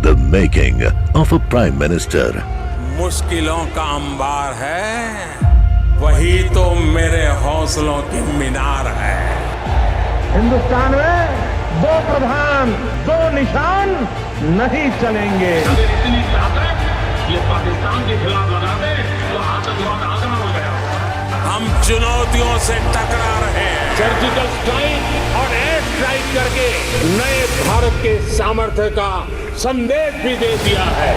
The making of a Prime Minister. मुश्किलों का अंबार है, वही तो मेरे हौसलों की मीनार है। हिंदुस्तान में दो प्रधान दो निशान नहीं चलेंगे। अगर इतनी ताकत ये पाकिस्तान के खिलाफ लगा दे तो आतंकवाद आसान हो गया। हम चुनौतियों से टकरा रहे हैं। सर्जिकल स्ट्राइक और एयर स्ट्राइक करके नए भारत के सामर्थ्य का संदेश भी दे दिया है।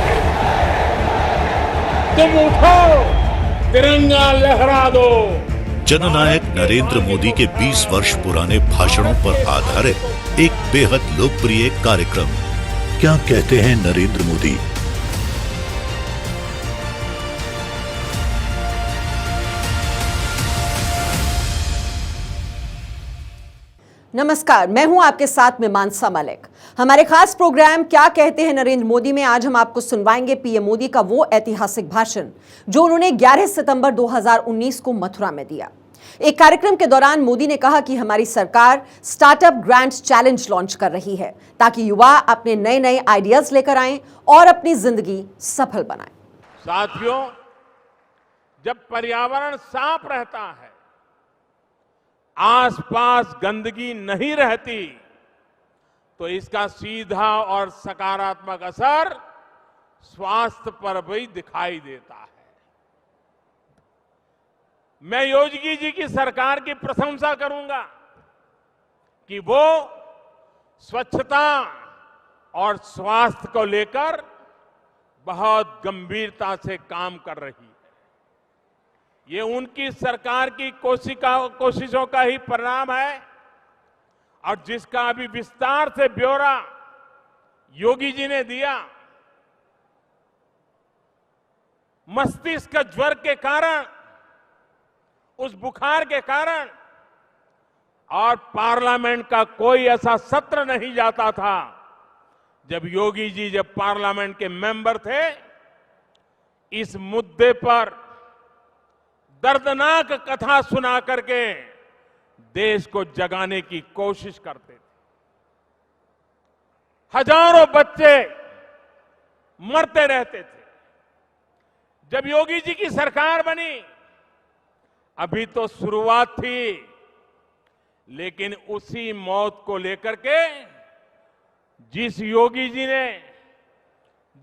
तुम उठो, तिरंगा लहरा दो। जननायक नरेंद्र मोदी के 20 वर्ष पुराने भाषणों पर आधारित एक बेहद लोकप्रिय कार्यक्रम। क्या कहते हैं नरेंद्र मोदी? नमस्कार, मैं हूं आपके साथ में मानसा मलिक। हमारे खास प्रोग्राम क्या कहते हैं नरेंद्र मोदी में आज हम आपको सुनवाएंगे पीएम मोदी का वो ऐतिहासिक भाषण जो उन्होंने 11 सितंबर 2019 को मथुरा में दिया। एक कार्यक्रम के दौरान मोदी ने कहा कि हमारी सरकार स्टार्टअप ग्रैंड चैलेंज लॉन्च कर रही है ताकि युवा अपने नए नए आइडियाज लेकर आएं और अपनी जिंदगी सफल बनाएं। साथियों, जब पर्यावरण साफ रहता है, आसपास गंदगी नहीं रहती, तो इसका सीधा और सकारात्मक असर स्वास्थ्य पर भी दिखाई देता है। मैं योगी जी की सरकार की प्रशंसा करूंगा कि वो स्वच्छता और स्वास्थ्य को लेकर बहुत गंभीरता से काम कर रही है। ये उनकी सरकार की कोशिशों का ही परिणाम है और जिसका अभी विस्तार से ब्यौरा योगी जी ने दिया। मस्तिष्क ज्वर के कारण, उस बुखार के कारण, और पार्लियामेंट का कोई ऐसा सत्र नहीं जाता था जब योगी जी जब पार्लियामेंट के मेंबर थे, इस मुद्दे पर दर्दनाक कथा सुना करके देश को जगाने की कोशिश करते थे। हजारों बच्चे मरते रहते थे। जब योगी जी की सरकार बनी, अभी तो शुरुआत थी, लेकिन उसी मौत को लेकर के जिस योगी जी ने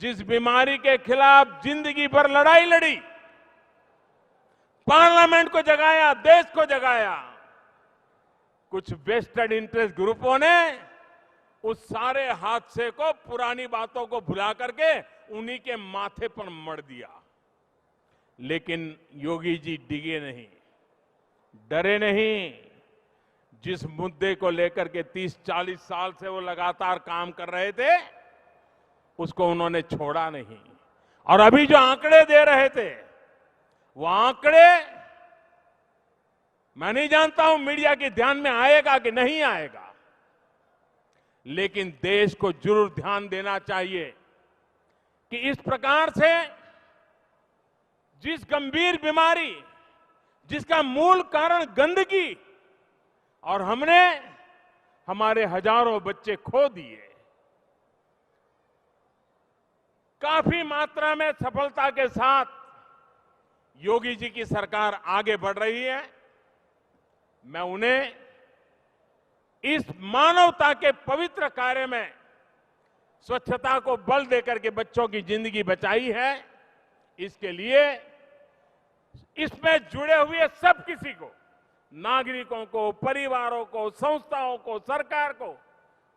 जिस बीमारी के खिलाफ जिंदगी भर लड़ाई लड़ी, पार्लियामेंट को जगाया, देश को जगाया, कुछ वेस्टेड इंटरेस्ट ग्रुपों ने उस सारे हादसे को, पुरानी बातों को भुला करके उन्हीं के माथे पर मढ़ दिया। लेकिन योगी जी डिगे नहीं, डरे नहीं। जिस मुद्दे को लेकर के 30-40 साल से वो लगातार काम कर रहे थे, उसको उन्होंने छोड़ा नहीं। और अभी जो आंकड़े दे रहे थे, वो आंकड़े मैं नहीं जानता हूं मीडिया के ध्यान में आएगा कि नहीं आएगा, लेकिन देश को जरूर ध्यान देना चाहिए कि इस प्रकार से जिस गंभीर बीमारी जिसका मूल कारण गंदगी, और हमने हमारे हजारों बच्चे खो दिए। काफी मात्रा में सफलता के साथ योगी जी की सरकार आगे बढ़ रही है। मैं उन्हें इस मानवता के पवित्र कार्य में स्वच्छता को बल देकर के बच्चों की जिंदगी बचाई है, इसके लिए इसमें जुड़े हुए सब किसी को, नागरिकों को, परिवारों को, संस्थाओं को, सरकार को,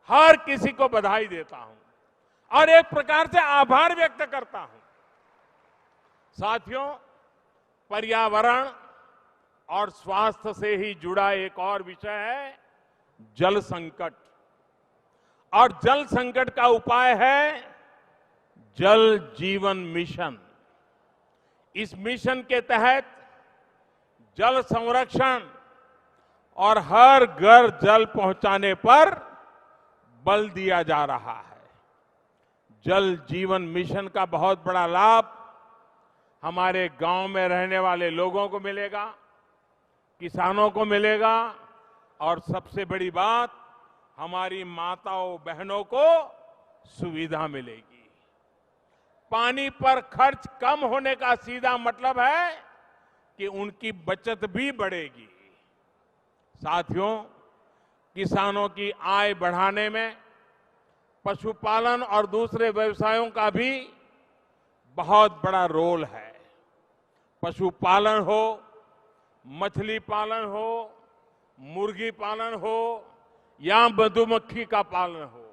हर किसी को बधाई देता हूं और एक प्रकार से आभार व्यक्त करता हूं। साथियों, पर्यावरण और स्वास्थ्य से ही जुड़ा एक और विषय है जल संकट। और जल संकट का उपाय है जल जीवन मिशन। इस मिशन के तहत जल संरक्षण और हर घर जल पहुंचाने पर बल दिया जा रहा है। जल जीवन मिशन का बहुत बड़ा लाभ हमारे गांव में रहने वाले लोगों को मिलेगा, किसानों को मिलेगा, और सबसे बड़ी बात, हमारी माताओं बहनों को सुविधा मिलेगी। पानी पर खर्च कम होने का सीधा मतलब है कि उनकी बचत भी बढ़ेगी। साथियों, किसानों की आय बढ़ाने में पशुपालन और दूसरे व्यवसायों का भी बहुत बड़ा रोल है। पशुपालन हो, मछली पालन हो, मुर्गी पालन हो या मधुमक्खी का पालन हो,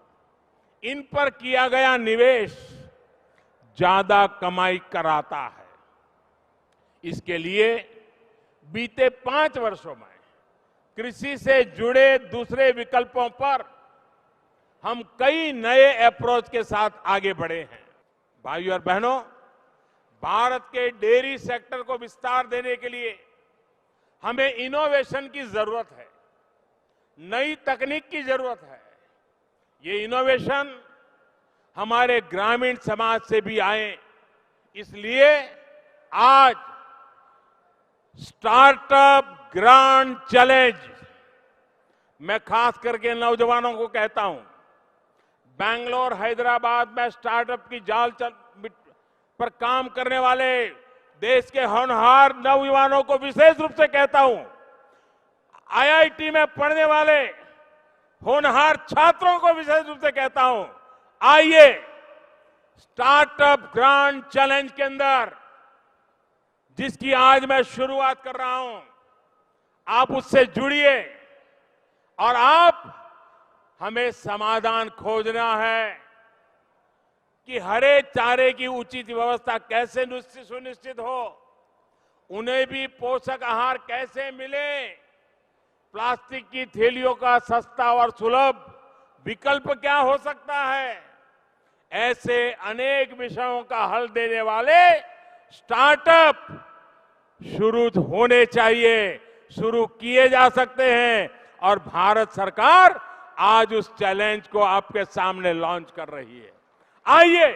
इन पर किया गया निवेश ज्यादा कमाई कराता है। इसके लिए बीते 5 वर्षों में कृषि से जुड़े दूसरे विकल्पों पर हम कई नए अप्रोच के साथ आगे बढ़े हैं। भाइयों और बहनों, भारत के डेयरी सेक्टर को विस्तार देने के लिए हमें इनोवेशन की जरूरत है, नई तकनीक की जरूरत है। ये इनोवेशन हमारे ग्रामीण समाज से भी आए, इसलिए आज स्टार्टअप ग्रांड चैलेंज मैं खास करके नौजवानों को कहता हूं। बेंगलोर, हैदराबाद में स्टार्टअप की जाल पर काम करने वाले देश के होनहार नौजवानों को विशेष रूप से कहता हूं, आईआईटी में पढ़ने वाले होनहार छात्रों को विशेष रूप से कहता हूं, आइए स्टार्टअप ग्रांड चैलेंज के अंदर, जिसकी आज मैं शुरुआत कर रहा हूं, आप उससे जुड़िए और आप हमें समाधान खोजना है कि हरे चारे की उचित व्यवस्था कैसे सुनिश्चित हो, उन्हें भी पोषक आहार कैसे मिले, प्लास्टिक की थैलियों का सस्ता और सुलभ विकल्प क्या हो सकता है। ऐसे अनेक विषयों का हल देने वाले स्टार्टअप शुरू होने चाहिए, शुरू किए जा सकते हैं और भारत सरकार आज उस चैलेंज को आपके सामने लॉन्च कर रही है। आइए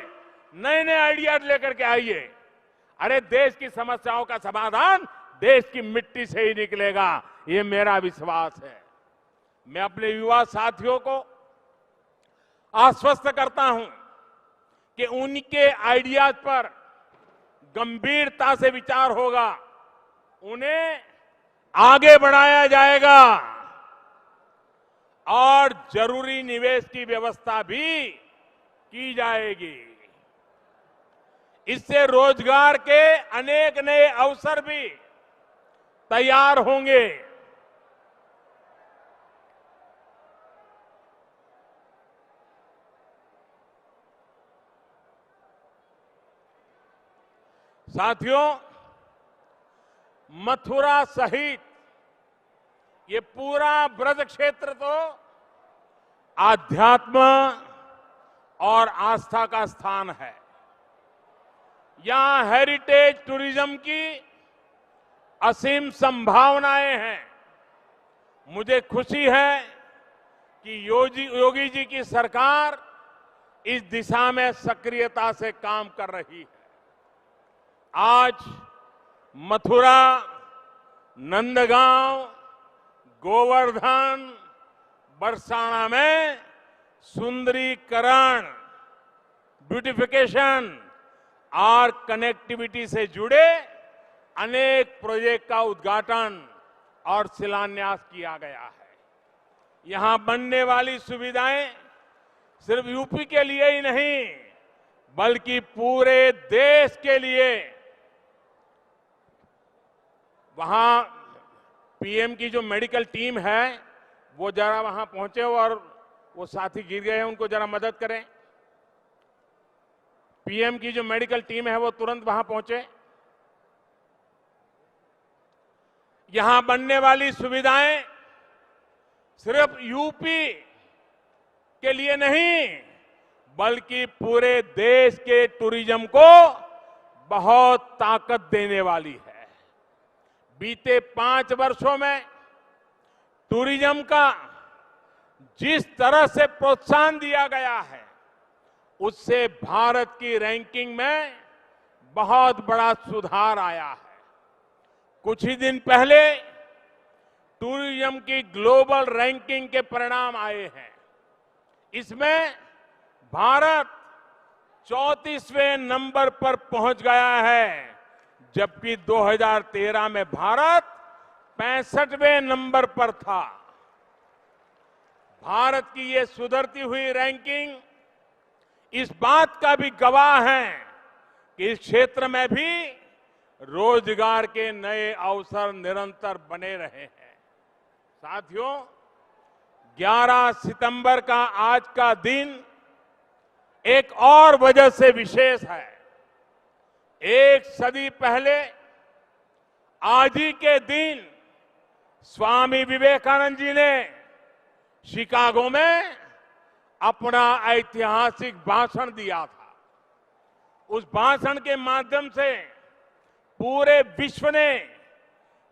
नए नए आइडियाज लेकर के आइए। अरे देश की समस्याओं का समाधान देश की मिट्टी से ही निकलेगा, ये मेरा विश्वास है। मैं अपने युवा साथियों को आश्वस्त करता हूं कि उनके आइडियाज पर गंभीरता से विचार होगा, उन्हें आगे बढ़ाया जाएगा और जरूरी निवेश की व्यवस्था भी की जाएगी। इससे रोजगार के अनेक नए अवसर भी तैयार होंगे। साथियों, मथुरा सहित ये पूरा ब्रज क्षेत्र तो आध्यात्म और आस्था का स्थान है। यहां हेरिटेज टूरिज्म की असीम संभावनाएं हैं। मुझे खुशी है कि योगी जी की सरकार इस दिशा में सक्रियता से काम कर रही है। आज मथुरा, नंदगांव, गोवर्धन, बरसाना में सुंदरीकरण, ब्यूटिफिकेशन और कनेक्टिविटी से जुड़े अनेक प्रोजेक्ट का उद्घाटन और शिलान्यास किया गया है। यहां बनने वाली सुविधाएं सिर्फ यूपी के लिए ही नहीं, बल्कि पूरे देश के लिए। वहां पीएम की जो मेडिकल टीम है वो जरा वहां पहुंचे और वो साथी गिर गए हैं, उनको जरा मदद करें। पीएम की जो मेडिकल टीम है वो तुरंत वहां पहुंचे। यहां बनने वाली सुविधाएं सिर्फ यूपी के लिए नहीं, बल्कि पूरे देश के टूरिज्म को बहुत ताकत देने वाली है। बीते 5 वर्षों में टूरिज्म का जिस तरह से प्रोत्साहन दिया गया है, उससे भारत की रैंकिंग में बहुत बड़ा सुधार आया है। कुछ ही दिन पहले टूरिज्म की ग्लोबल रैंकिंग के परिणाम आए हैं। इसमें भारत 34वें नंबर पर पहुंच गया है, जबकि 2013 में भारत 65वें नंबर पर था। भारत की ये सुधरती हुई रैंकिंग इस बात का भी गवाह है कि इस क्षेत्र में भी रोजगार के नए अवसर निरंतर बने रहे हैं। साथियों, 11 सितंबर का आज का दिन एक और वजह से विशेष है। एक सदी पहले आज ही के दिन स्वामी विवेकानंद जी ने शिकागो में अपना ऐतिहासिक भाषण दिया था। उस भाषण के माध्यम से पूरे विश्व ने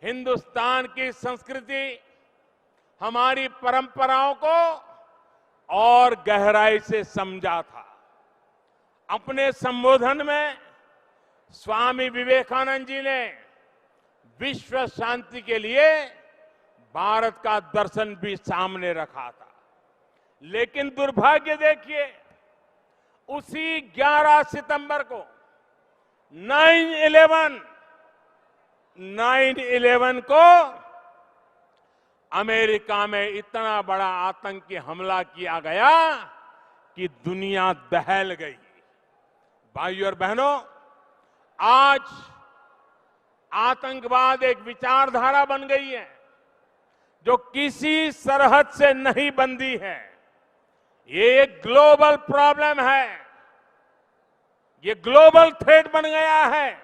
हिंदुस्तान की संस्कृति, हमारी परंपराओं को और गहराई से समझा था। अपने संबोधन में स्वामी विवेकानंद जी ने विश्व शांति के लिए भारत का दर्शन भी सामने रखा था। लेकिन दुर्भाग्य देखिए, उसी 11 सितंबर को 9/11 को अमेरिका में इतना बड़ा आतंकी हमला किया गया कि दुनिया दहल गई। भाइयों और बहनों, आज आतंकवाद एक विचारधारा बन गई है जो किसी सरहद से नहीं बंधी है। ये एक ग्लोबल प्रॉब्लम है, ये ग्लोबल थ्रेट बन गया है,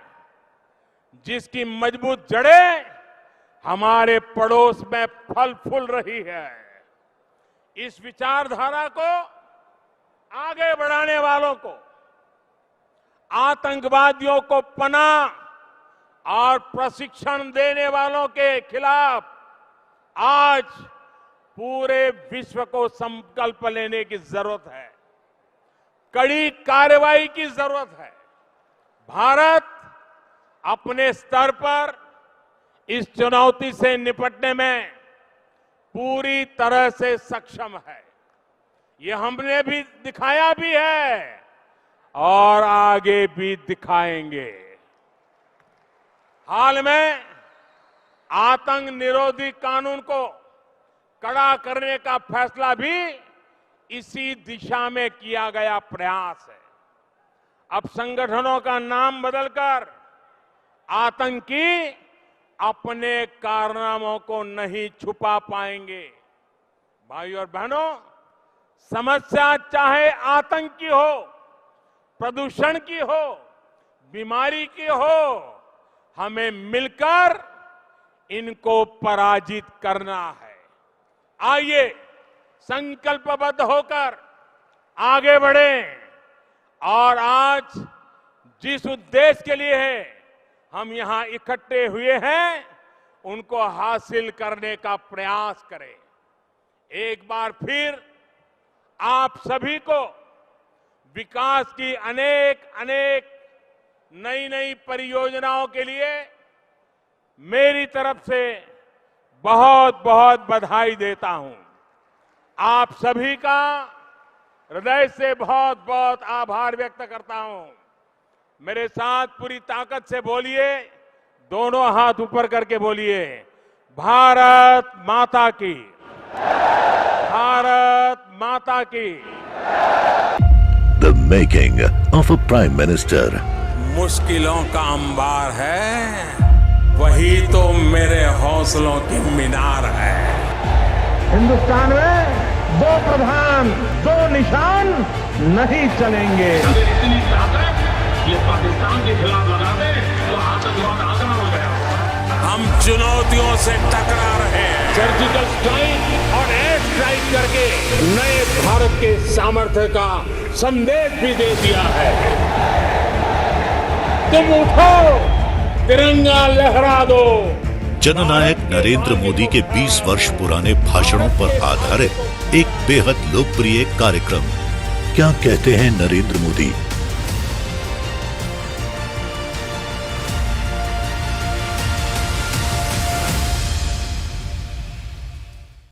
जिसकी मजबूत जड़ें हमारे पड़ोस में फल फूल रही है। इस विचारधारा को आगे बढ़ाने वालों को, आतंकवादियों को पनाह और प्रशिक्षण देने वालों के खिलाफ आज पूरे विश्व को संकल्प लेने की जरूरत है, कड़ी कार्रवाई की जरूरत है। भारत अपने स्तर पर इस चुनौती से निपटने में पूरी तरह से सक्षम है। ये हमने भी दिखाया भी है और आगे भी दिखाएंगे। हाल में आतंक निरोधी कानून को कड़ा करने का फैसला भी इसी दिशा में किया गया प्रयास है। अब संगठनों का नाम बदलकर आतंकी अपने कारनामों को नहीं छुपा पाएंगे। भाइयों और बहनों, समस्या चाहे आतंक की हो, प्रदूषण की हो, बीमारी की हो, हमें मिलकर इनको पराजित करना है। आइए संकल्पबद्ध होकर आगे बढ़ें और आज जिस उद्देश्य के लिए है हम यहां इकट्ठे हुए हैं, उनको हासिल करने का प्रयास करें। एक बार फिर आप सभी को विकास की अनेक नई नई परियोजनाओं के लिए मेरी तरफ से बहुत बहुत बधाई देता हूं। आप सभी का हृदय से बहुत बहुत आभार व्यक्त करता हूं। मेरे साथ पूरी ताकत से बोलिए, दोनों हाथ ऊपर करके बोलिए, भारत माता की, भारत माता की। The making of a Prime Minister. मुश्किलों का अंबार है, वही तो मेरे हौसलों की मीनार है। हिंदुस्तान में दो प्रधान, दो निशान नहीं चलेंगे। अगर इतनी ताकत ये पाकिस्तान के खिलाफ लगा दे तो आतंकवाद आसान हो गया। हम चुनौतियों से टकरा रहे हैं। सर्जिकल स्ट्राइक और एयर स्ट्राइक करके नए भारत के सामर्थ्य का संदेश भी दे दिया है। तुम उठो, तिरंगा लहरा दो। जननायक नरेंद्र मोदी के 20 वर्ष पुराने भाषणों पर आधारित एक बेहद लोकप्रिय कार्यक्रम क्या कहते हैं नरेंद्र मोदी